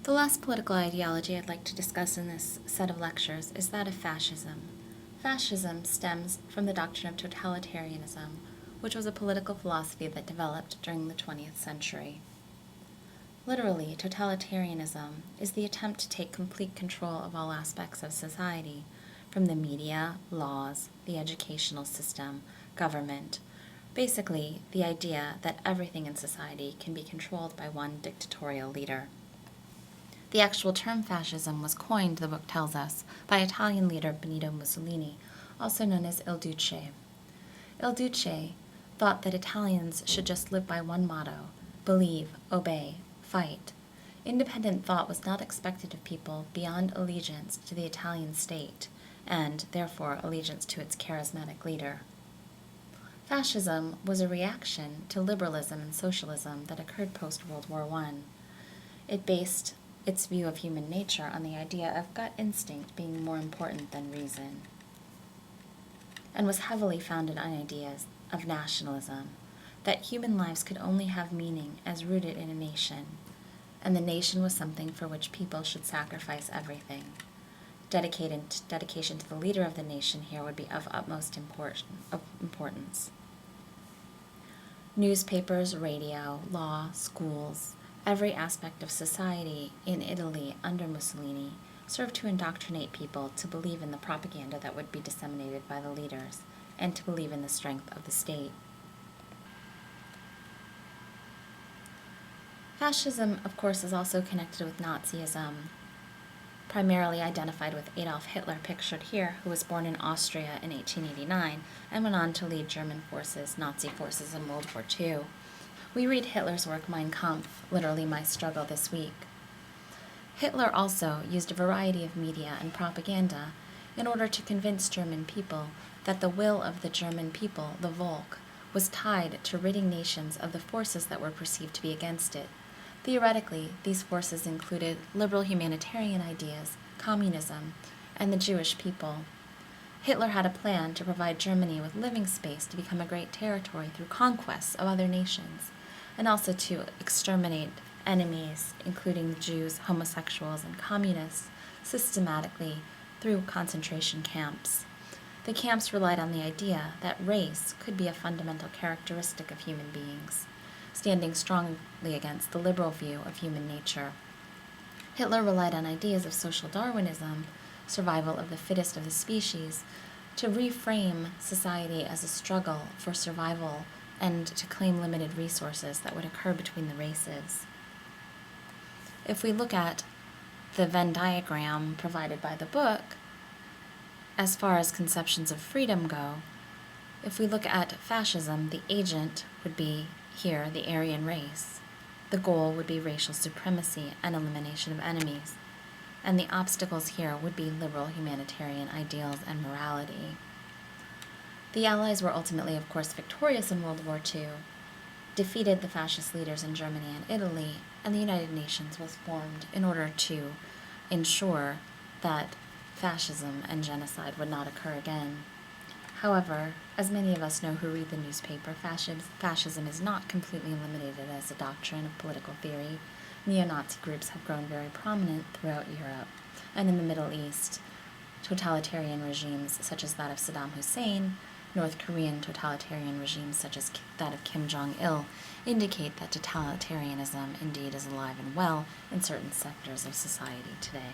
The last political ideology I'd like to discuss in this set of lectures is that of fascism. Fascism stems from the doctrine of totalitarianism, which was a political philosophy that developed during the 20th century. Literally, totalitarianism is the attempt to take complete control of all aspects of society, from the media, laws, the educational system, government. Basically, the idea that everything in society can be controlled by one dictatorial leader. The actual term fascism was coined, the book tells us, by Italian leader Benito Mussolini, also known as Il Duce. Il Duce thought that Italians should just live by one motto: believe, obey, fight. Independent thought was not expected of people beyond allegiance to the Italian state, and, therefore, allegiance to its charismatic leader. Fascism was a reaction to liberalism and socialism that occurred post-World War I. It based its view of human nature on the idea of gut instinct being more important than reason, and was heavily founded on ideas of nationalism, that human lives could only have meaning as rooted in a nation, and the nation was something for which people should sacrifice everything. Dedication to the leader of the nation here would be of utmost importance. Newspapers, radio, law, schools, every aspect of society in Italy under Mussolini served to indoctrinate people to believe in the propaganda that would be disseminated by the leaders, and to believe in the strength of the state. Fascism, of course, is also connected with Nazism, primarily identified with Adolf Hitler, pictured here, who was born in Austria in 1889 and went on to lead German forces, Nazi forces, in World War II. We read Hitler's work Mein Kampf, literally My Struggle, this week. Hitler also used a variety of media and propaganda in order to convince German people that the will of the German people, the Volk, was tied to ridding nations of the forces that were perceived to be against it. Theoretically, these forces included liberal humanitarian ideas, communism, and the Jewish people. Hitler had a plan to provide Germany with living space to become a great territory through conquests of other nations, and also to exterminate enemies, including the Jews, homosexuals, and communists, systematically through concentration camps. The camps relied on the idea that race could be a fundamental characteristic of human beings, standing strongly against the liberal view of human nature. Hitler relied on ideas of social Darwinism, survival of the fittest of the species, to reframe society as a struggle for survival and to claim limited resources that would occur between the races. If we look at the Venn diagram provided by the book, as far as conceptions of freedom go, if we look at fascism, the agent would be here the Aryan race. The goal would be racial supremacy and elimination of enemies, and the obstacles here would be liberal humanitarian ideals and morality. The Allies were ultimately, of course, victorious in World War II, defeated the fascist leaders in Germany and Italy, and the United Nations was formed in order to ensure that fascism and genocide would not occur again. However, as many of us know who read the newspaper, fascism is not completely eliminated as a doctrine of political theory. Neo-Nazi groups have grown very prominent throughout Europe, and in the Middle East, totalitarian regimes such as that of Saddam Hussein, North Korean totalitarian regimes such as that of Kim Jong-il indicate that totalitarianism indeed is alive and well in certain sectors of society today.